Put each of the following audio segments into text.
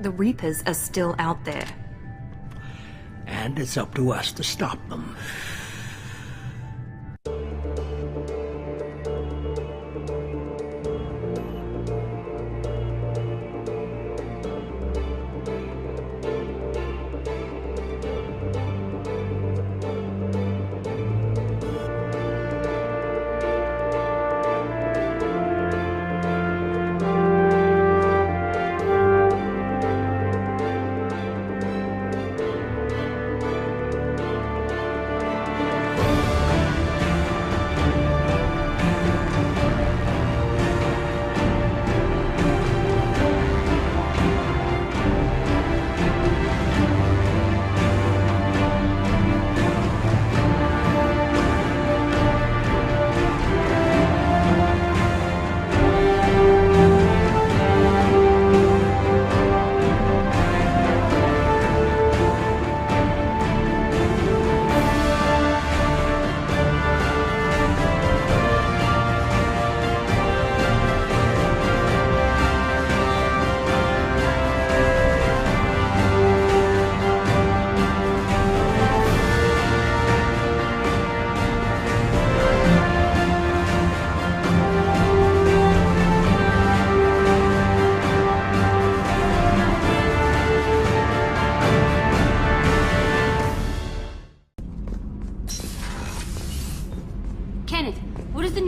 The Reapers are still out there. And it's up to us to stop them.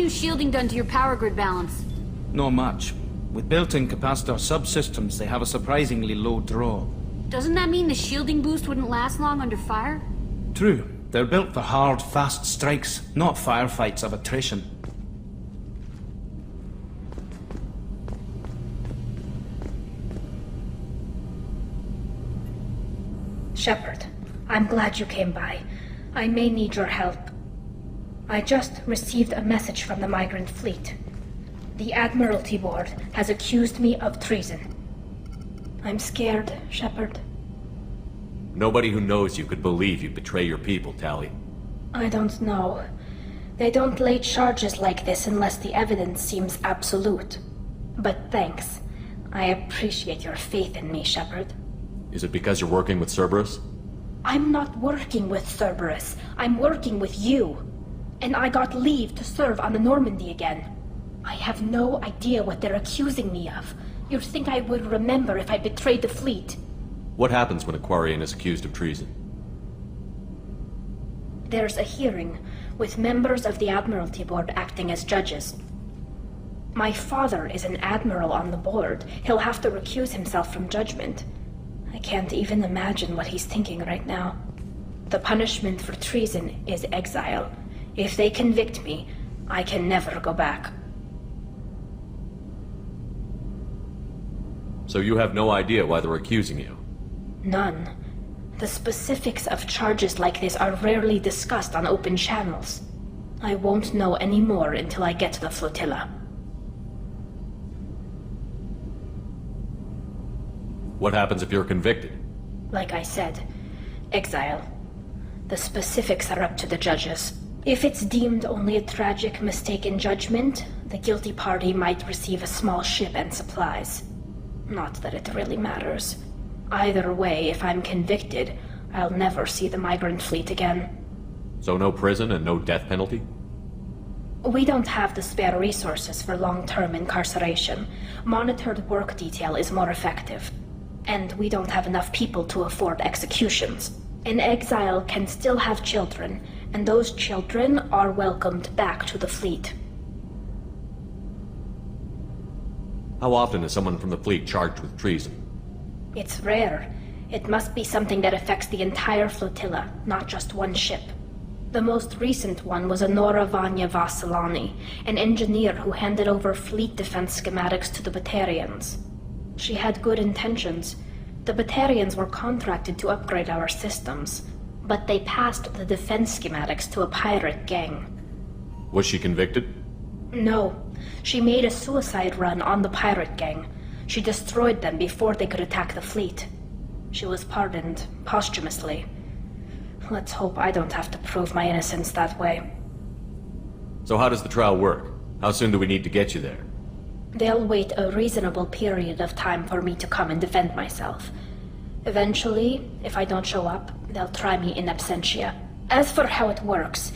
Shielding done to your power grid balance? Not much. With built-in capacitor subsystems, they have a surprisingly low draw. Doesn't that mean the shielding boost wouldn't last long under fire? True. They're built for hard, fast strikes, not firefights of attrition. Shepard, I'm glad you came by. I may need your help. I just received a message from the migrant fleet. The Admiralty Board has accused me of treason. I'm scared, Shepard. Nobody who knows you could believe you betray your people, Tali. I don't know. They don't lay charges like this unless the evidence seems absolute. But thanks. I appreciate your faith in me, Shepard. Is it because you're working with Cerberus? I'm not working with Cerberus. I'm working with you. And I got leave to serve on the Normandy again. I have no idea what they're accusing me of. You'd think I would remember if I betrayed the fleet. What happens when a Quarian is accused of treason? There's a hearing, with members of the Admiralty Board acting as judges. My father is an admiral on the board. He'll have to recuse himself from judgment. I can't even imagine what he's thinking right now. The punishment for treason is exile. If they convict me, I can never go back. So you have no idea why they're accusing you? None. The specifics of charges like this are rarely discussed on open channels. I won't know any more until I get to the flotilla. What happens if you're convicted? Like I said, exile. The specifics are up to the judges. If it's deemed only a tragic mistake in judgment, the guilty party might receive a small ship and supplies. Not that it really matters. Either way, if I'm convicted, I'll never see the migrant fleet again. So no prison and no death penalty? We don't have the spare resources for long-term incarceration. Monitored work detail is more effective. And we don't have enough people to afford executions. An exile can still have children, and those children are welcomed back to the fleet. How often is someone from the fleet charged with treason? It's rare. It must be something that affects the entire flotilla, not just one ship. The most recent one was Honora Vanya Vassilani, an engineer who handed over fleet defense schematics to the Batarians. She had good intentions. The Batarians were contracted to upgrade our systems, but they passed the defense schematics to a pirate gang. Was she convicted? No. She made a suicide run on the pirate gang. She destroyed them before they could attack the fleet. She was pardoned, posthumously. Let's hope I don't have to prove my innocence that way. So how does the trial work? How soon do we need to get you there? They'll wait a reasonable period of time for me to come and defend myself. Eventually, if I don't show up, they'll try me in absentia. As for how it works,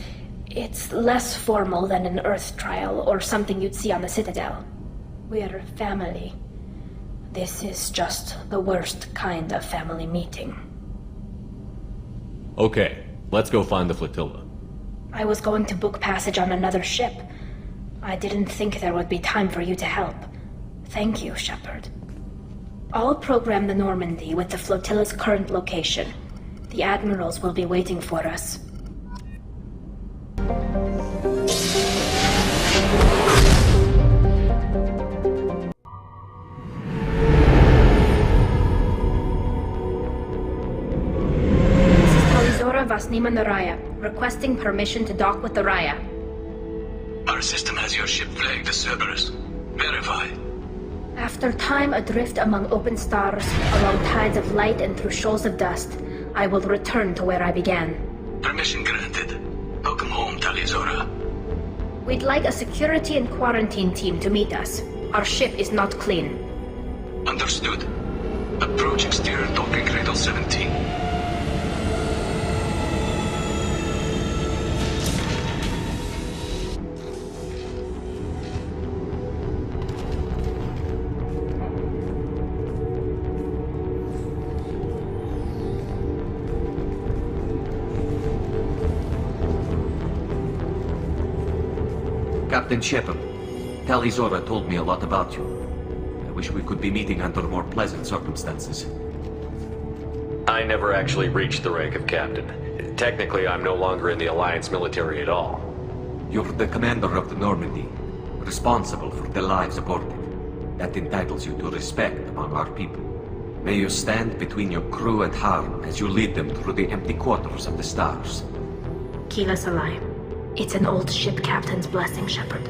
it's less formal than an Earth trial or something you'd see on the Citadel. We're family. This is just the worst kind of family meeting. Okay, let's go find the flotilla. I was going to book passage on another ship. I didn't think there would be time for you to help. Thank you, Shepard. I'll program the Normandy with the flotilla's current location. The admirals will be waiting for us. This is Talizora Vasnima Naraya, requesting permission to dock with the Raya. Our system has your ship flagged as Cerberus. Verify. After time adrift among open stars, along tides of light and through shoals of dust, I will return to where I began. Permission granted. Welcome home, Talizora. We'd like a security and quarantine team to meet us. Our ship is not clean. Understood. Approach exterior docking cradle 17. Captain Shepard, Talizora told me a lot about you. I wish we could be meeting under more pleasant circumstances. I never actually reached the rank of captain. Technically, I'm no longer in the Alliance military at all. You're the commander of the Normandy, responsible for the lives aborted. That entitles you to respect among our people. May you stand between your crew and harm as you lead them through the empty quarters of the stars. Keep us alive. It's an old ship captain's blessing, Shepard.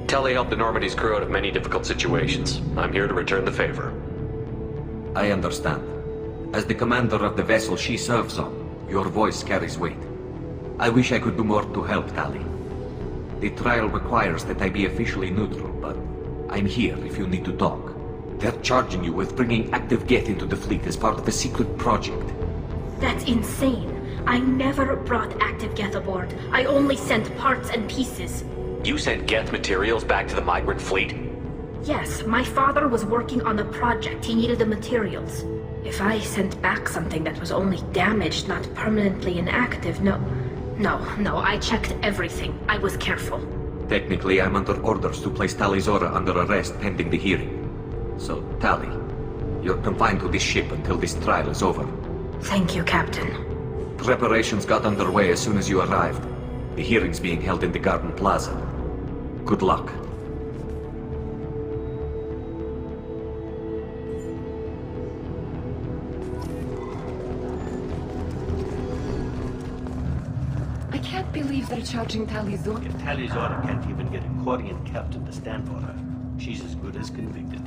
Tali helped the Normandy's crew out of many difficult situations. I'm here to return the favor. I understand. As the commander of the vessel she serves on, your voice carries weight. I wish I could do more to help Tali. The trial requires that I be officially neutral, but I'm here if you need to talk. They're charging you with bringing active Geth into the fleet as part of a secret project. That's insane. I never brought active Geth aboard. I only sent parts and pieces. You sent Geth materials back to the migrant fleet? Yes, my father was working on a project. He needed the materials. If I sent back something that was only damaged, not permanently inactive, no, I checked everything. I was careful. Technically, I'm under orders to place Talizora under arrest pending the hearing. So, Tali, you're confined to this ship until this trial is over. Thank you, Captain. Preparations got underway as soon as you arrived. The hearing's being held in the Garden Plaza. Good luck. I can't believe they're charging Talizora. If Talizora can't even get a Quarian captain to stand for her, she's as good as convicted.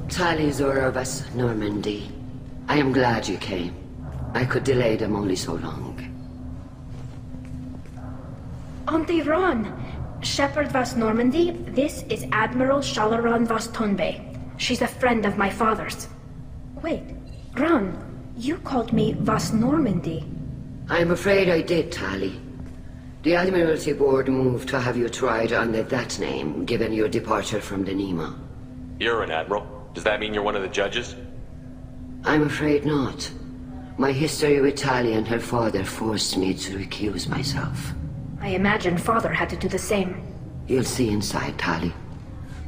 Talizora of us, Normandy. I am glad you came. I could delay them only so long. Auntie Ron! Shepard Vas Normandy, this is Admiral Shalaran Vas Tonbe. She's a friend of my father's. Wait, Ron, you called me Vas Normandy. I'm afraid I did, Tali. The Admiralty Board moved to have you tried under that name, given your departure from the Nema. You're an admiral. Does that mean you're one of the judges? I'm afraid not. My history with Tali and her father forced me to recuse myself. I imagine father had to do the same. You'll see inside, Tali.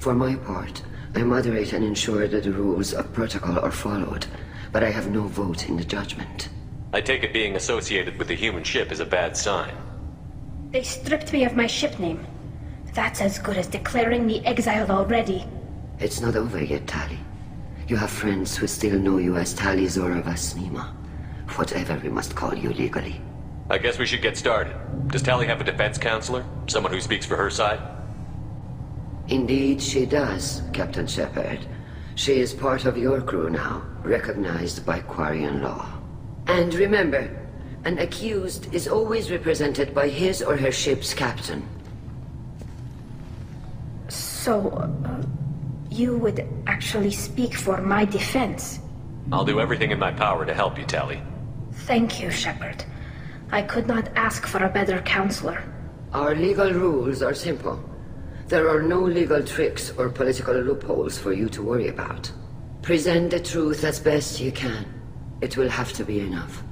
For my part, I moderate and ensure that the rules of protocol are followed, but I have no vote in the judgment. I take it being associated with the human ship is a bad sign. They stripped me of my ship name. That's as good as declaring me exiled already. It's not over yet, Tali. You have friends who still know you as Talizora Vas Nema. Whatever we must call you legally. I guess we should get started. Does Tali have a defense counselor? Someone who speaks for her side? Indeed, she does, Captain Shepard. She is part of your crew now, recognized by Quarian law. And remember, an accused is always represented by his or her ship's captain. So, you would actually speak for my defense? I'll do everything in my power to help you, Tali. Thank you, Shepard. I could not ask for a better counselor. Our legal rules are simple. There are no legal tricks or political loopholes for you to worry about. Present the truth as best you can. It will have to be enough.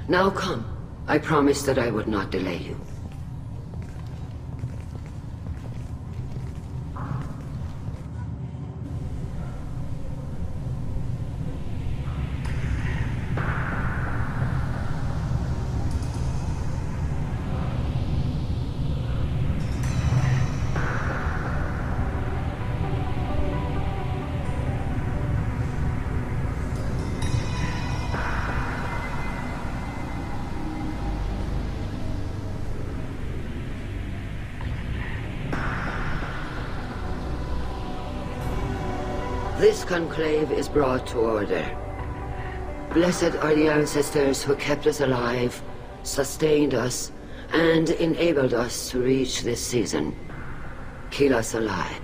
Now come. I promised that I would not delay you. This conclave is brought to order. Blessed are the ancestors who kept us alive, sustained us, and enabled us to reach this season. Keep us alive.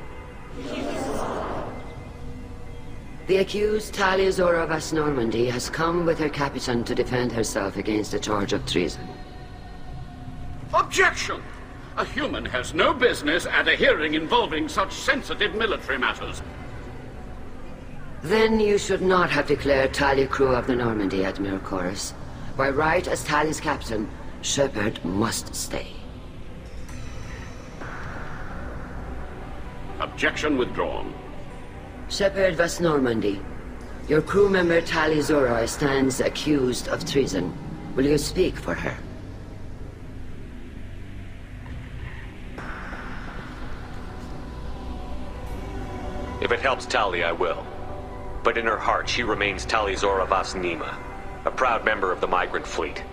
The accused Tali Zora Vas Normandy has come with her captain to defend herself against a charge of treason. Objection! A human has no business at a hearing involving such sensitive military matters. Then you should not have declared Tali crew of the Normandy, Admiral Chorus. By right as Tali's captain, Shepard must stay. Objection withdrawn. Shepard Vas Normandy, your crew member Tali Zora stands accused of treason. Will you speak for her? If it helps Tali, I will. But in her heart, she remains Tali Zora Vas Nima, a proud member of the migrant fleet.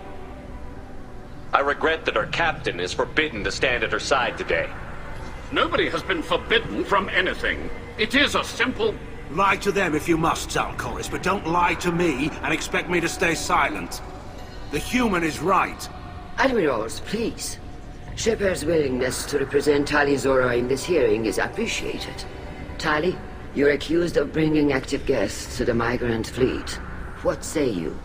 I regret that her captain is forbidden to stand at her side today. Nobody has been forbidden from anything. It is a simple... Lie to them if you must, Zalcoris, but don't lie to me and expect me to stay silent. The human is right. Admirals, please. Shepard's willingness to represent Tali Zora in this hearing is appreciated. Tali, you're accused of bringing active guests to the migrant fleet. What say you?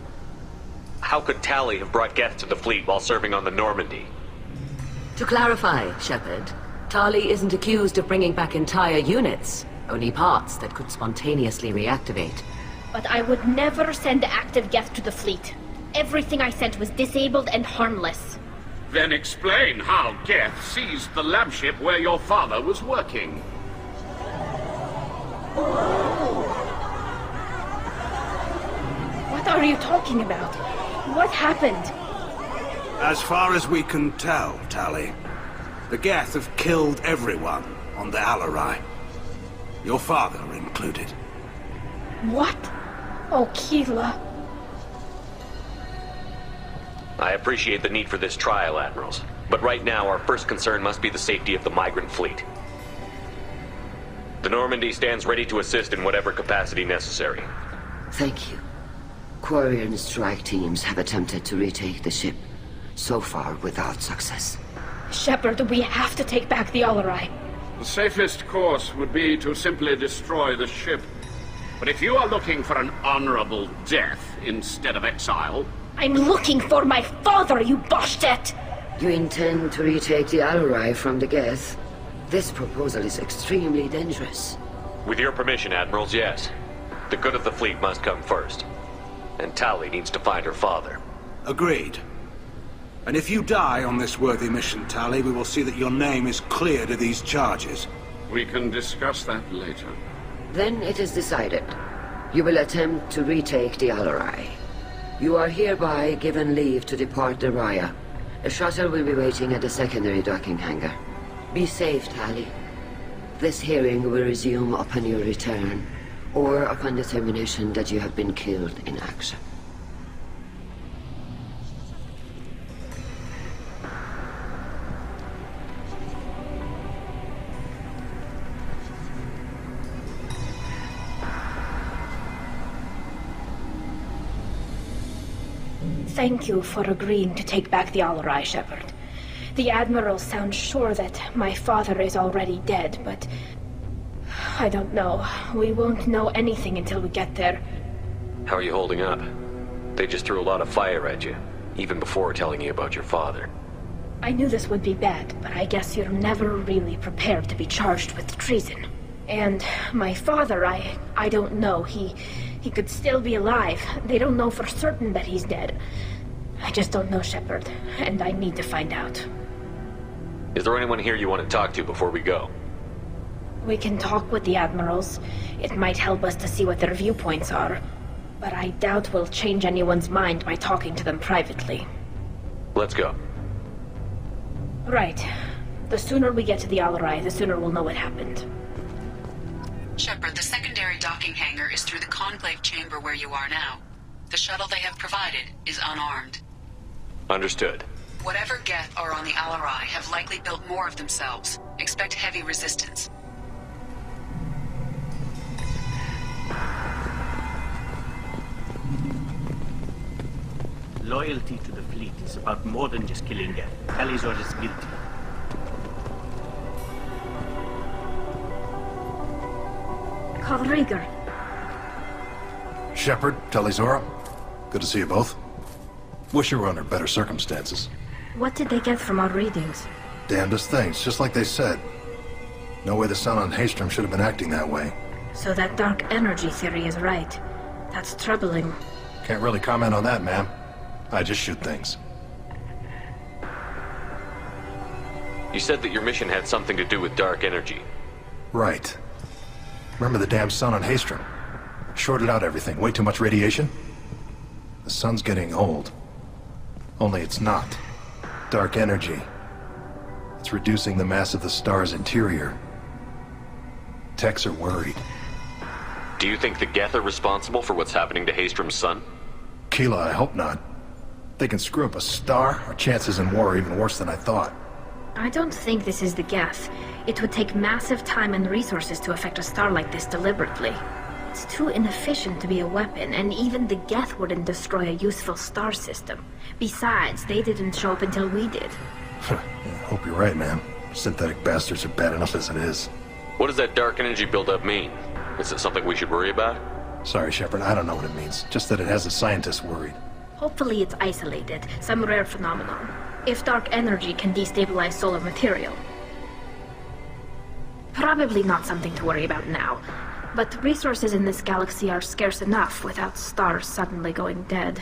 How could Tali have brought Geth to the fleet while serving on the Normandy? To clarify, Shepard, Tali isn't accused of bringing back entire units, only parts that could spontaneously reactivate. But I would never send active Geth to the fleet. Everything I sent was disabled and harmless. Then explain how Geth seized the lab ship where your father was working. What are you talking about? What happened? As far as we can tell, Tali, the Geth have killed everyone on the Alarai. Your father included. What? Oh, Keela. I appreciate the need for this trial, Admirals. But right now, our first concern must be the safety of the migrant fleet. The Normandy stands ready to assist in whatever capacity necessary. Thank you. Quarian strike teams have attempted to retake the ship, so far without success. Shepard, we have to take back the Alarai. The safest course would be to simply destroy the ship. But if you are looking for an honorable death instead of exile... I'm looking for my father, you Boshtet! You intend to retake the Alarai from the Geth? This proposal is extremely dangerous. With your permission, Admirals, yes. The good of the fleet must come first. And Tali needs to find her father. Agreed. And if you die on this worthy mission, Tali, we will see that your name is cleared of these charges. We can discuss that later. Then it is decided. You will attempt to retake the Alarai. You are hereby given leave to depart the Raya. A shuttle will be waiting at the secondary docking hangar. Be safe, Tali. This hearing will resume upon your return, or upon determination that you have been killed in action. Thank you for agreeing to take back the Alarai, Shepard. The Admiral sounds sure that my father is already dead, but... I don't know. We won't know anything until we get there. How are you holding up? They just threw a lot of fire at you, even before telling you about your father. I knew this would be bad, but I guess you're never really prepared to be charged with treason. And my father, I don't know. He could still be alive. They don't know for certain that he's dead. I just don't know, Shepard, and I need to find out. Is there anyone here you want to talk to before we go? We can talk with the Admirals. It might help us to see what their viewpoints are. But I doubt we'll change anyone's mind by talking to them privately. Let's go. Right. The sooner we get to the Alarai, the sooner we'll know what happened. Shepard, the secondary docking hangar is through the conclave chamber where you are now. The shuttle they have provided is unarmed. Understood. Whatever Geth are on the Alarai have likely built more of themselves. Expect heavy resistance. Loyalty to the fleet is about more than just killing Geth. Talizor is guilty. Call Rieger. Shepard, Talizora, good to see you both. Wish you were under better circumstances. What did they get from our readings? Damnedest things, just like they said. No way the Sun on Haystrom should have been acting that way. So that dark energy theory is right. That's troubling. Can't really comment on that, ma'am. I just shoot things. You said that your mission had something to do with dark energy. Right. Remember the damn Sun on Haystrom? Shorted out everything. Way too much radiation? The Sun's getting old. Only it's not. Dark energy. It's reducing the mass of the star's interior. Techs are worried. Do you think the Geth are responsible for what's happening to Haystrom's sun? Keela, I hope not. They can screw up a star, our chances in war are even worse than I thought. I don't think this is the Geth. It would take massive time and resources to affect a star like this deliberately. It's too inefficient to be a weapon, and even the Geth wouldn't destroy a useful star system. Besides, they didn't show up until we did. Yeah, hope you're right, man. Synthetic bastards are bad enough as it is. What does that dark energy buildup mean? Is it something we should worry about? Sorry, Shepard, I don't know what it means. Just that it has the scientists worried. Hopefully it's isolated, some rare phenomenon. If dark energy can destabilize solar material. Probably not something to worry about now. But resources in this galaxy are scarce enough without stars suddenly going dead.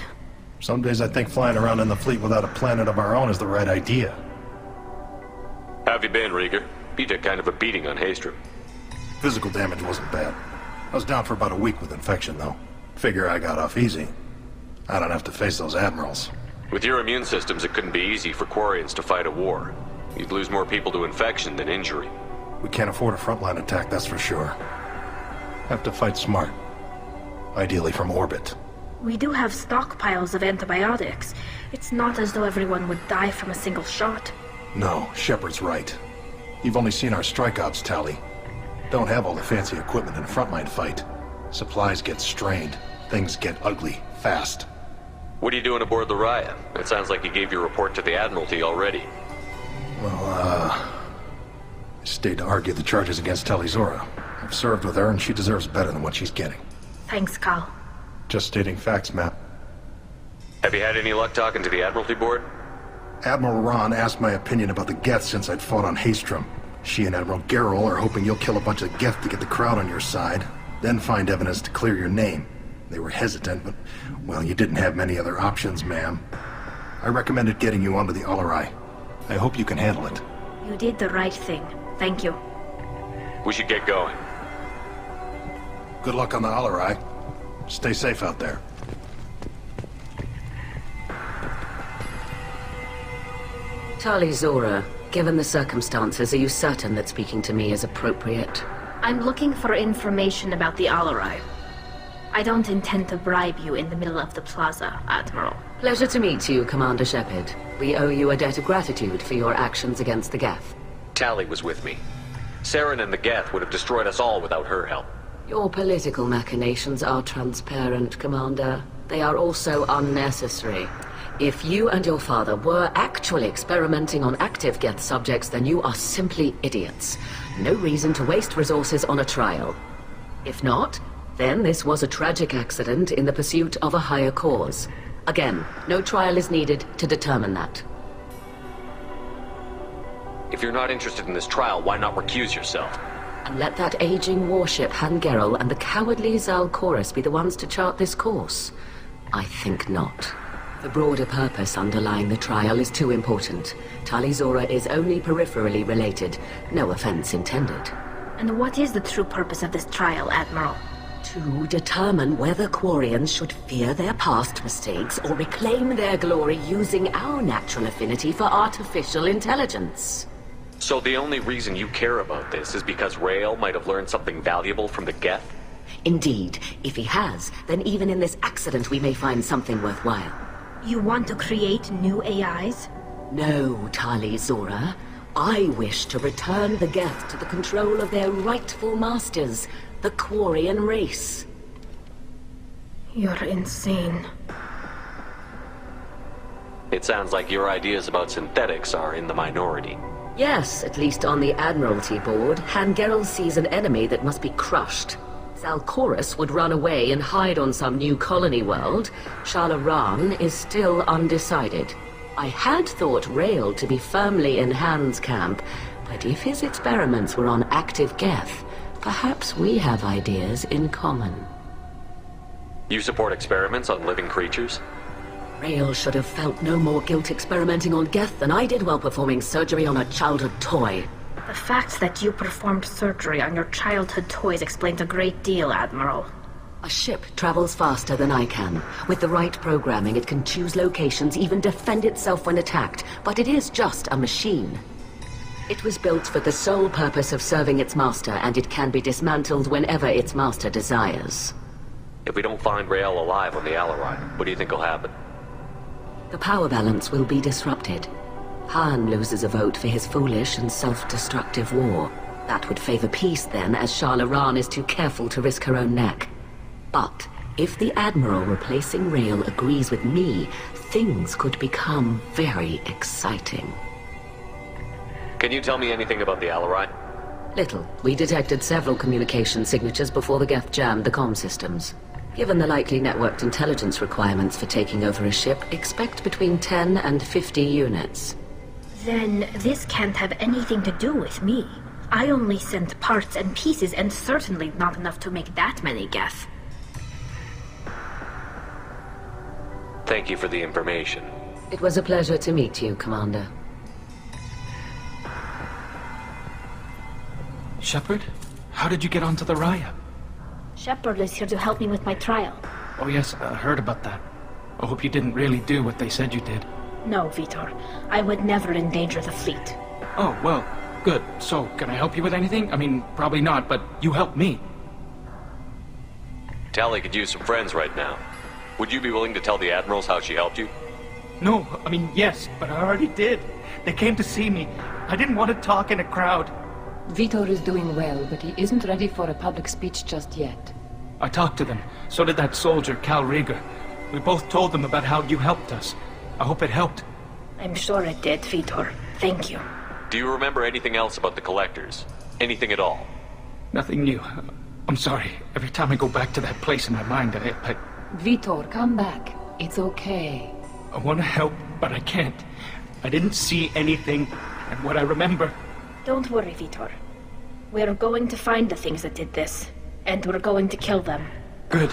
Some days I think flying around in the fleet without a planet of our own is the right idea. How have you been, Rieger? You took kind of a beating on Haystrom. Physical damage wasn't bad. I was down for about a week with infection, though. Figure I got off easy. I don't have to face those admirals. With your immune systems, it couldn't be easy for Quarians to fight a war. You'd lose more people to infection than injury. We can't afford a frontline attack, that's for sure. Have to fight smart. Ideally from orbit. We do have stockpiles of antibiotics. It's not as though everyone would die from a single shot. No, Shepard's right. You've only seen our strike ops, Tali. Don't have all the fancy equipment in a frontline fight. Supplies get strained. Things get ugly, fast. What are you doing aboard the Raya? It sounds like you gave your report to the Admiralty already. Well, I stayed to argue the charges against Talizora. I've served with her, and she deserves better than what she's getting. Thanks, Carl. Just stating facts, Matt. Have you had any luck talking to the Admiralty board? Admiral Ron asked my opinion about the Geth since I'd fought on Haystrom. She and Admiral Garrel are hoping you'll kill a bunch of Geth to get the crowd on your side, then find evidence to clear your name. They were hesitant, but, well, you didn't have many other options, ma'am. I recommended getting you onto the Alarai. I hope you can handle it. You did the right thing. Thank you. We should get going. Good luck on the Alarai. Stay safe out there. Talizora, given the circumstances, are you certain that speaking to me is appropriate? I'm looking for information about the Alarai. I don't intend to bribe you in the middle of the plaza, Admiral. Pleasure to meet you, Commander Shepard. We owe you a debt of gratitude for your actions against the Geth. Tali was with me. Saren and the Geth would have destroyed us all without her help. Your political machinations are transparent, Commander. They are also unnecessary. If you and your father were actually experimenting on active Geth subjects, then you are simply idiots. No reason to waste resources on a trial. If not, then this was a tragic accident in the pursuit of a higher cause. Again, no trial is needed to determine that. If you're not interested in this trial, why not recuse yourself? And let that aging warship Hangerel and the cowardly Zalcorus be the ones to chart this course? I think not. The broader purpose underlying the trial is too important. Tali Zora is only peripherally related. No offense intended. And what is the true purpose of this trial, Admiral? To determine whether Quarians should fear their past mistakes or reclaim their glory using our natural affinity for artificial intelligence. So the only reason you care about this is because Rael might have learned something valuable from the Geth? Indeed. If he has, then even in this accident we may find something worthwhile. You want to create new AIs? No, Tali Zora. I wish to return the Geth to the control of their rightful masters, the Quarian race. You're insane. It sounds like your ideas about synthetics are in the minority. Yes, at least on the Admiralty board, Hangerel sees an enemy that must be crushed. Zalcorus would run away and hide on some new colony world. Shalaran is still undecided. I had thought Rael to be firmly in Han's camp, but if his experiments were on active Geth, perhaps we have ideas in common. You support experiments on living creatures? Rael should have felt no more guilt experimenting on Geth than I did while performing surgery on a childhood toy. The fact that you performed surgery on your childhood toys explains a great deal, Admiral. A ship travels faster than I can. With the right programming, it can choose locations, even defend itself when attacked, but it is just a machine. It was built for the sole purpose of serving its master, and it can be dismantled whenever its master desires. If we don't find Rael alive on the Alarai, what do you think will happen? The power balance will be disrupted. Han loses a vote for his foolish and self-destructive war. That would favor peace then, as Shalaran is too careful to risk her own neck. But if the Admiral replacing Rael agrees with me, things could become very exciting. Can you tell me anything about the Alarai? Little. We detected several communication signatures before the Geth jammed the comm systems. Given the likely networked intelligence requirements for taking over a ship, expect between 10 and 50 units. Then this can't have anything to do with me. I only sent parts and pieces, and certainly not enough to make that many Geth. Thank you for the information. It was a pleasure to meet you, Commander. Shepard? How did you get onto the Raya? Shepard is here to help me with my trial. Oh yes, I heard about that. I hope you didn't really do what they said you did. No, Vitor. I would never endanger the fleet. Oh, well, good. So, can I help you with anything? I mean, probably not, but you helped me. Tali could use some friends right now. Would you be willing to tell the Admirals how she helped you? No, I mean, yes, but I already did. They came to see me. I didn't want to talk in a crowd. Vitor is doing well, but he isn't ready for a public speech just yet. I talked to them. So did that soldier, Cal Rieger. We both told them about how you helped us. I hope it helped. I'm sure it did, Vitor. Thank you. Do you remember anything else about the Collectors? Anything at all? Nothing new. I'm sorry. Every time I go back to that place in my mind, I Vitor, come back. It's okay. I want to help, but I can't. I didn't see anything, and what I remember... Don't worry, Vitor. We're going to find the things that did this, and we're going to kill them. Good.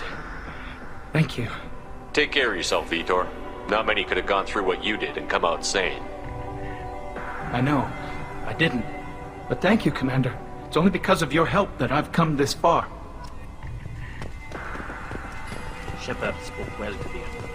Thank you. Take care of yourself, Vitor. Not many could have gone through what you did and come out sane. I know. I didn't. But thank you, Commander. It's only because of your help that I've come this far. Shepard spoke well to the Admirals.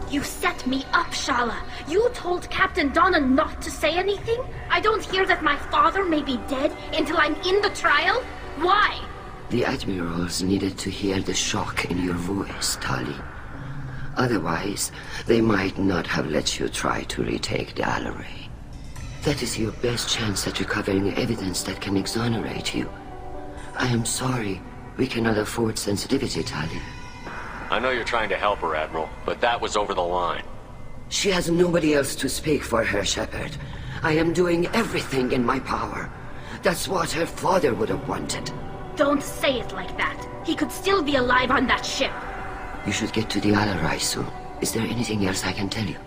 You set me up, Shala. You told Captain Donna not to say anything? I don't hear that my father may be dead until I'm in the trial? Why? The Admirals needed to hear the shock in your voice, Tali. Otherwise, they might not have let you try to retake the Alarai. That is your best chance at recovering evidence that can exonerate you. I am sorry, We cannot afford sensitivity, Tali. I know you're trying to help her, Admiral, but that was over the line. She has nobody else to speak for her, Shepard. I am doing everything in my power. That's what her father would have wanted. Don't say it like that. He could still be alive on that ship. You should get to the Alarai soon. Is there anything else I can tell you?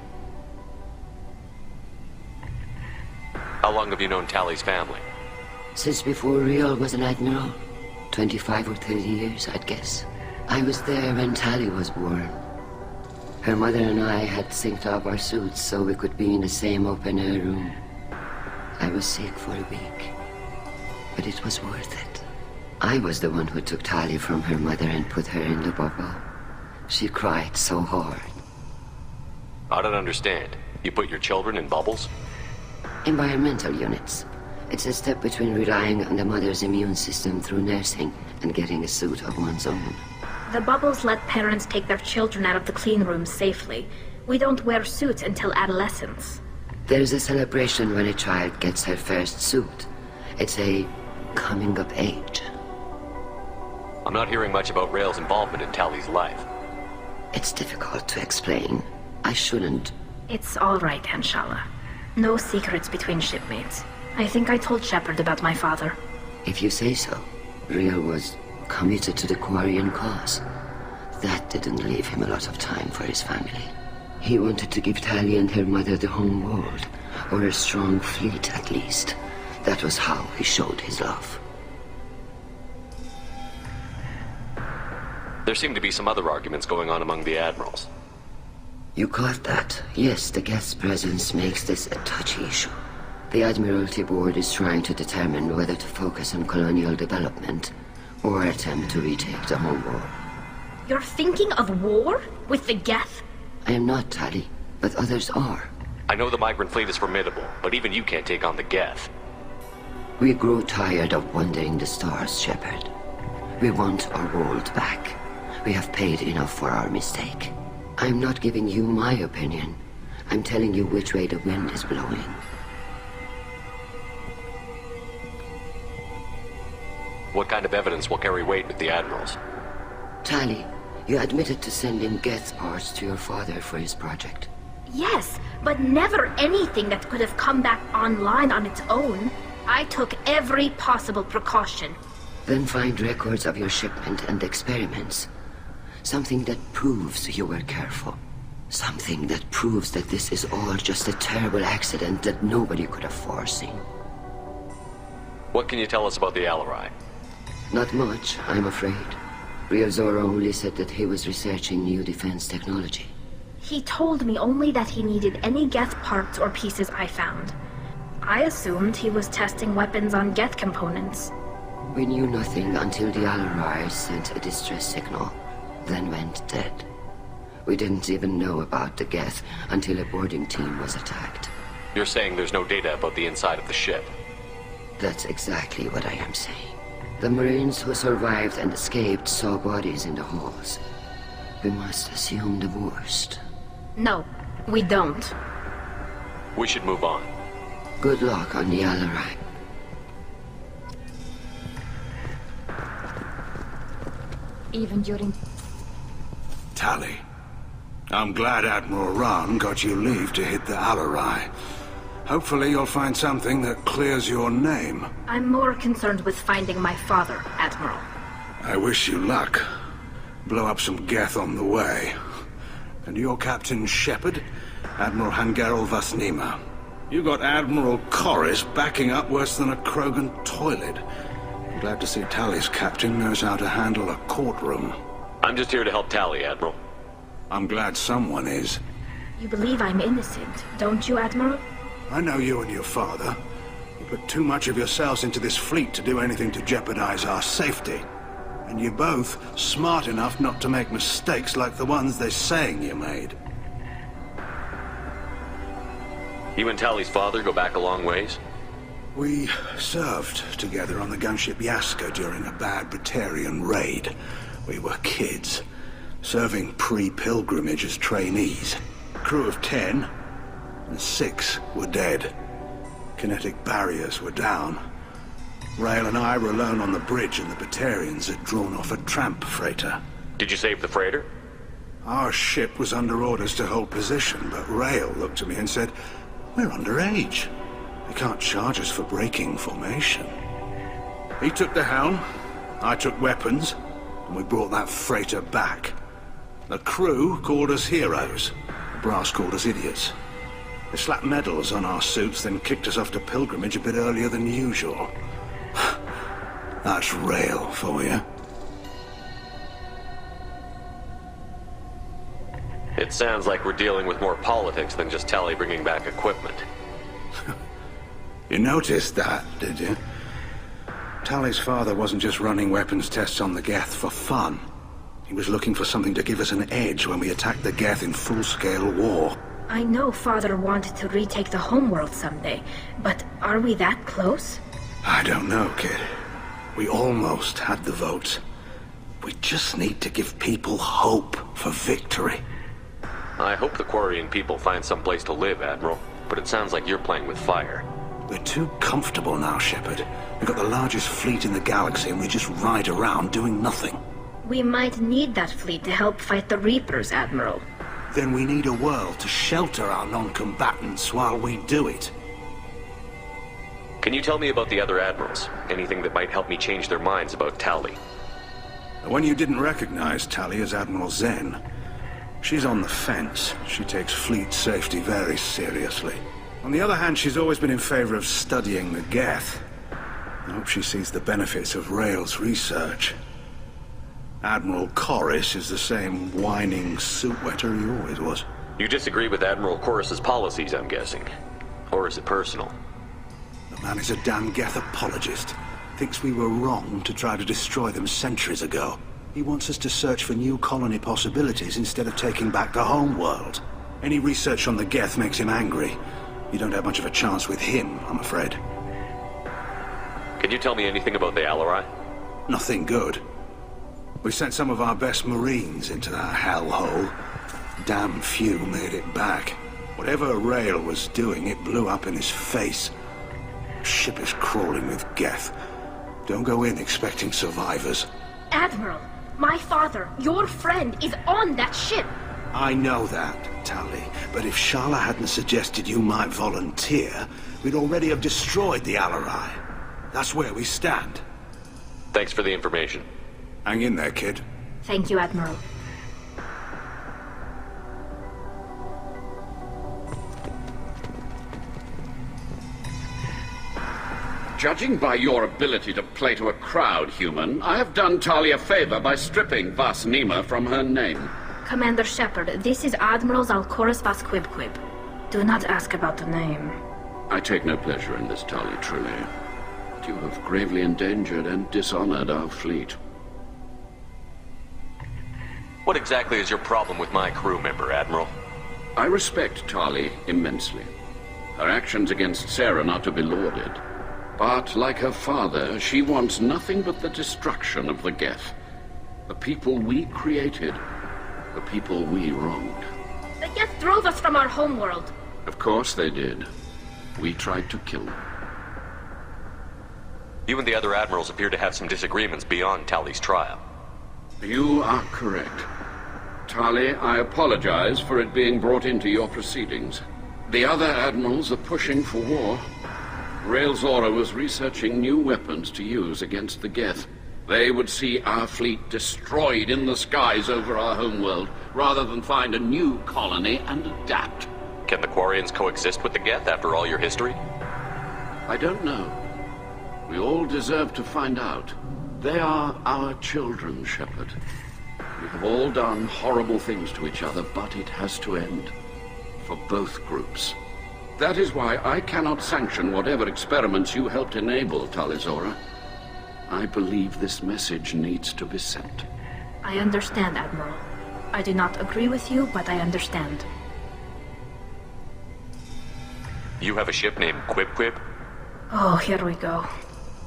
How long have you known Tali's family? Since before Riel was an admiral. 25 or 30 years, I'd guess. I was there when Tali was born. Her mother and I had synced up our suits so we could be in the same open-air room. I was sick for a week, but it was worth it. I was the one who took Tali from her mother and put her in the bubble. She cried so hard. I don't understand. You put your children in bubbles? Environmental units. It's a step between relying on the mother's immune system through nursing and getting a suit of one's own. The bubbles let parents take their children out of the clean rooms safely. We don't wear suits until adolescence. There's a celebration when a child gets her first suit. It's a coming of age. I'm not hearing much about Rael's involvement in Tali's life. It's difficult to explain. I shouldn't. It's all right, Anshala. No secrets between shipmates. I think I told Shepard about my father. If you say so. Riel was committed to the Quarian cause. That didn't leave him a lot of time for his family. He wanted to give Tali and her mother the home world, or a strong fleet at least. That was how he showed his love. There seem to be some other arguments going on among the admirals. You caught that? Yes, the guest's presence makes this a touchy issue. The Admiralty Board is trying to determine whether to focus on colonial development or attempt to retake the home world. You're thinking of war? With the Geth? I am not, Tali, but others are. I know the migrant fleet is formidable, but even you can't take on the Geth. We grow tired of wandering the stars, Shepard. We want our world back. We have paid enough for our mistake. I'm not giving you my opinion. I'm telling you which way the wind is blowing. What kind of evidence will carry weight with the admirals? Tali, you admitted to sending Geth parts to your father for his project. Yes, but never anything that could have come back online on its own. I took every possible precaution. Then find records of your shipment and experiments. Something that proves you were careful. Something that proves that this is all just a terrible accident that nobody could have foreseen. What can you tell us about the Alarai? Not much, I'm afraid. Riel Zora only said that he was researching new defense technology. He told me only that he needed any Geth parts or pieces I found. I assumed he was testing weapons on Geth components. We knew nothing until the Alarai sent a distress signal, then went dead. We didn't even know about the Geth until a boarding team was attacked. You're saying there's no data about the inside of the ship? That's exactly what I am saying. The Marines who survived and escaped saw bodies in the halls. We must assume the worst. No, we don't. We should move on. Good luck on the Alarai. Even during... Tali, I'm glad Admiral Rahn got you leave to hit the Alarai. Hopefully you'll find something that clears your name. I'm more concerned with finding my father, Admiral. I wish you luck. Blow up some Geth on the way. And your Captain Shepard, Admiral Hangerel Vasnima. You got Admiral Corris backing up worse than a Krogan toilet. I'm glad to see Tali's captain knows how to handle a courtroom. I'm just here to help Tali, Admiral. I'm glad someone is. You believe I'm innocent, don't you, Admiral? I know you and your father. You put too much of yourselves into this fleet to do anything to jeopardize our safety. And you're both smart enough not to make mistakes like the ones they're saying you made. You and Tali's father go back a long ways? We served together on the gunship Yaska during a bad Batarian raid. We were kids, serving pre-pilgrimage as trainees. Crew of 10, and 6 were dead. Kinetic barriers were down. Rail and I were alone on the bridge and the Batarians had drawn off a tramp freighter. Did you save the freighter? Our ship was under orders to hold position, but Rail looked at me and said, "We're underage. They can't charge us for breaking formation." He took the helm, I took weapons, and we brought that freighter back. The crew called us heroes. The brass called us idiots. They slapped medals on our suits, then kicked us off to pilgrimage a bit earlier than usual. That's Rail for you. It sounds like we're dealing with more politics than just Tali bringing back equipment. You noticed that, did you? Tali's father wasn't just running weapons tests on the Geth for fun. He was looking for something to give us an edge when we attacked the Geth in full-scale war. I know Father wanted to retake the homeworld someday, but are we that close? I don't know, kid. We almost had the votes. We just need to give people hope for victory. I hope the Quarian people find some place to live, Admiral, but it sounds like you're playing with fire. We're too comfortable now, Shepard. We've got the largest fleet in the galaxy and we just ride around doing nothing. We might need that fleet to help fight the Reapers, Admiral. Then we need a world to shelter our non-combatants while we do it. Can you tell me about the other admirals? Anything that might help me change their minds about Tali? The one you didn't recognize, Tali, is Admiral Zen. She's on the fence. She takes fleet safety very seriously. On the other hand, she's always been in favor of studying the Geth. I hope she sees the benefits of Rail's research. Admiral Corris is the same whining suit-wetter he always was. You disagree with Admiral Corris's policies, I'm guessing. Or is it personal? The man is a damn Geth apologist. Thinks we were wrong to try to destroy them centuries ago. He wants us to search for new colony possibilities instead of taking back the homeworld. Any research on the Geth makes him angry. You don't have much of a chance with him, I'm afraid. Can you tell me anything about the Alarai? Nothing good. We sent some of our best Marines into that hellhole. Damn few made it back. Whatever Rail was doing, it blew up in his face. Ship is crawling with Geth. Don't go in expecting survivors. Admiral, my father, your friend, is on that ship. I know that, Tali, but if Shala hadn't suggested you might volunteer, we'd already have destroyed the Alarai. That's where we stand. Thanks for the information. Hang in there, kid. Thank you, Admiral. Judging by your ability to play to a crowd, human, I have done Tali a favor by stripping Vas Nima from her name. Commander Shepard, this is Admiral Zalkoris Vas Quibquib. Do not ask about the name. I take no pleasure in this, Tali, truly. But you have gravely endangered and dishonored our fleet. What exactly is your problem with my crew member, Admiral? I respect Tali immensely. Her actions against Saren are to be lauded. But, like her father, she wants nothing but the destruction of the Geth. The people we created. The people we wronged. The Geth drove us from our homeworld. Of course they did. We tried to kill them. You and the other admirals appear to have some disagreements beyond Tali's trial. You are correct. Tali, I apologize for it being brought into your proceedings. The other admirals are pushing for war. Railzora was researching new weapons to use against the Geth. They would see our fleet destroyed in the skies over our homeworld, rather than find a new colony and adapt. Can the Quarians coexist with the Geth after all your history? I don't know. We all deserve to find out. They are our children, Shepard. We have all done horrible things to each other, but it has to end. For both groups. That is why I cannot sanction whatever experiments you helped enable, Talizora. I believe this message needs to be sent. I understand, Admiral. I do not agree with you, but I understand. You have a ship named Quib? Oh, here we go.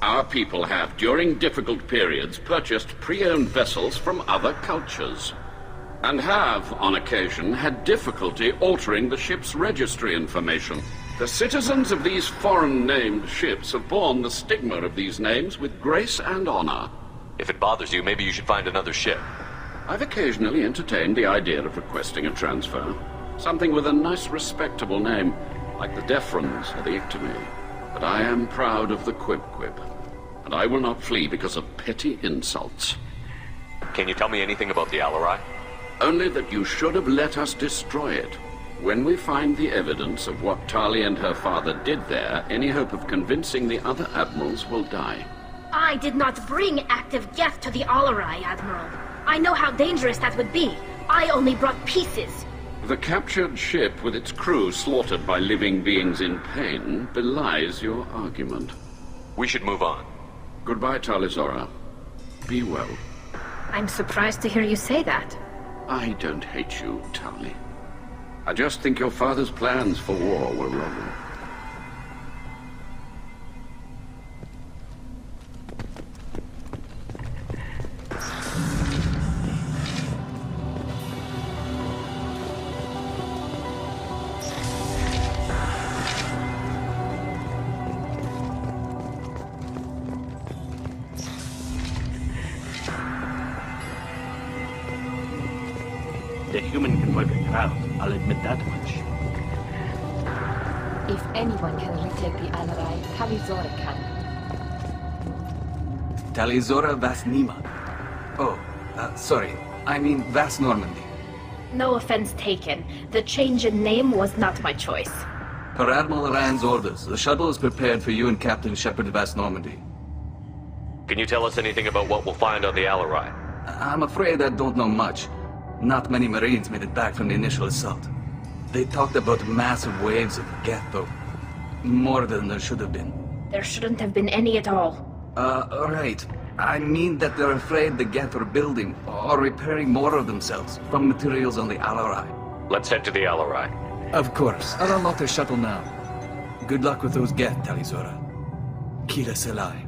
Our people have, during difficult periods, purchased pre-owned vessels from other cultures. And have, on occasion, had difficulty altering the ship's registry information. The citizens of these foreign-named ships have borne the stigma of these names with grace and honor. If it bothers you, maybe you should find another ship. I've occasionally entertained the idea of requesting a transfer. Something with a nice, respectable name, like the Defrons or the Ictomy. But I am proud of the Quib-Quib, and I will not flee because of petty insults. Can you tell me anything about the Alarai? Only that you should have let us destroy it. When we find the evidence of what Tali and her father did there, any hope of convincing the other admirals will die. I did not bring active Geth to the Alarai, Admiral. I know how dangerous that would be. I only brought pieces. The captured ship with its crew slaughtered by living beings in pain belies your argument. We should move on. Goodbye, Talizora. Be well. I'm surprised to hear you say that. I don't hate you, Tali. I just think your father's plans for war were wrong. The human can wipe a crowd, I'll admit that much. If anyone can retake the Alarai, Talizora can. Talizora Vas Nima. Oh, sorry. I mean Vas Normandy. No offense taken. The change in name was not my choice. Per Admiral Rand's orders, the shuttle is prepared for you and Captain Shepard Vas Normandy. Can you tell us anything about what we'll find on the Alarai? I'm afraid I don't know much. Not many Marines made it back from the initial assault. They talked about massive waves of Geth, though. More than there should have been. There shouldn't have been any at all. Right. I mean that they're afraid the Geth are building or repairing more of themselves from materials on the Alarai. Let's head to the Alarai. Of course. I'll unlock the shuttle now. Good luck with those Geth, Talizora. Kira Selai.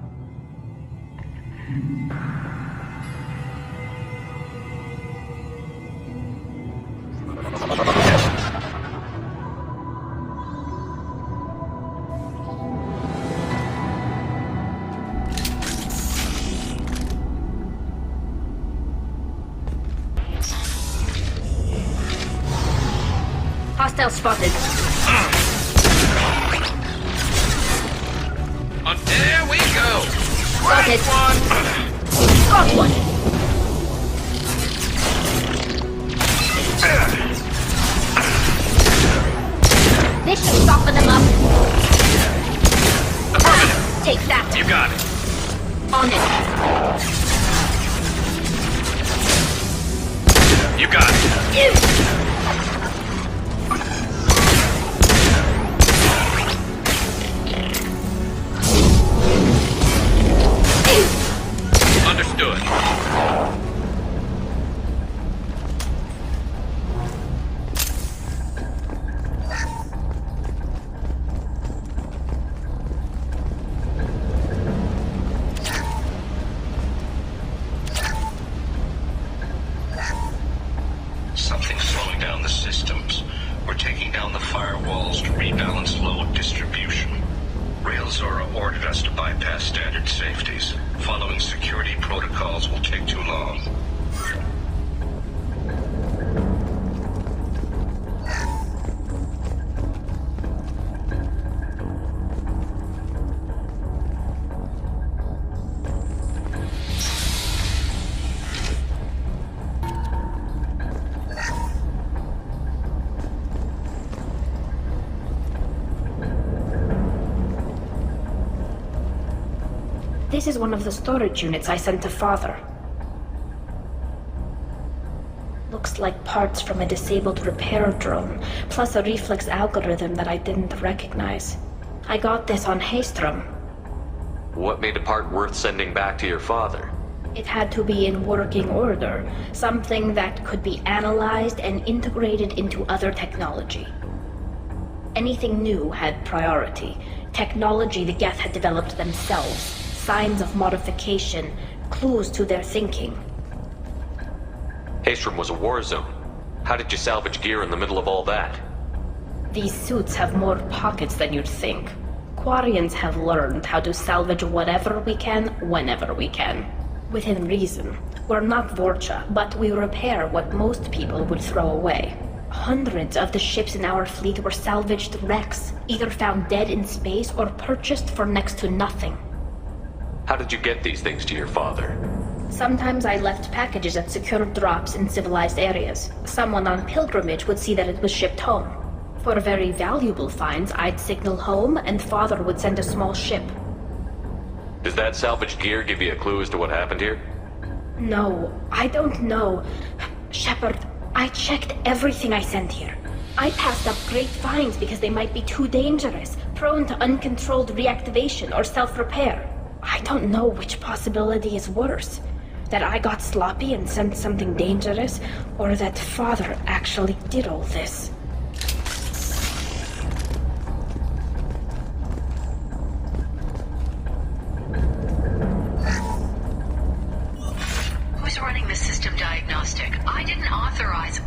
Hostile spotted. Oh, there we go! Spotted. Got one. This should soften them up. Take that. You got it. On it. You got it. Understood. Something's slowing down the systems. We're taking down the firewalls to rebalance load distribution. Railzora ordered us to bypass standard safeties. Following security protocols will take too long. This is one of the storage units I sent to Father. Looks like parts from a disabled repair drone, plus a reflex algorithm that I didn't recognize. I got this on Haystrom. What made a part worth sending back to your father? It had to be in working order, something that could be analyzed and integrated into other technology. Anything new had priority. Technology the Geth had developed themselves. Signs of modification, clues to their thinking. Haystrom was a war zone. How did you salvage gear in the middle of all that? These suits have more pockets than you'd think. Quarians have learned how to salvage whatever we can, whenever we can. Within reason. We're not Vorcha, but we repair what most people would throw away. Hundreds of the ships in our fleet were salvaged wrecks, either found dead in space or purchased for next to nothing. How did you get these things to your father? Sometimes I left packages at secure drops in civilized areas. Someone on pilgrimage would see that it was shipped home. For very valuable finds, I'd signal home, and Father would send a small ship. Does that salvaged gear give you a clue as to what happened here? No, I don't know. Shepard, I checked everything I sent here. I passed up great finds because they might be too dangerous, prone to uncontrolled reactivation or self-repair. I don't know which possibility is worse. That I got sloppy and sent something dangerous, or that Father actually did all this. Who's running the system diagnostic? I didn't authorize...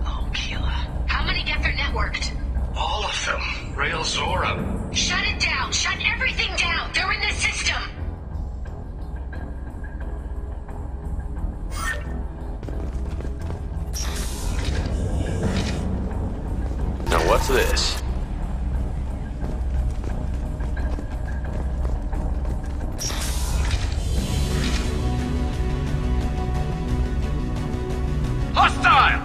Oh, Keela. How many Geth are networked? All of them. Rail Zora. Shut it down! Shut everything down! They're in the system! Now what's this? Hostile!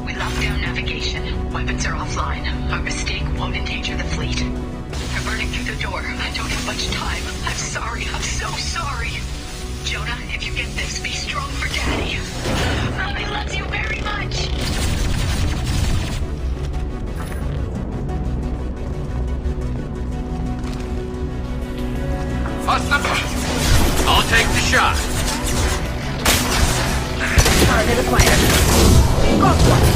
We locked down navigation. Weapons are offline. Our mistake won't endanger the fleet. They're burning through the door. I don't have much time. I'm sorry. I'm so sorry. Jonah, if you get this, be strong for Daddy. Mommy loves you very much. I'll take the shot. Target acquired. Got one.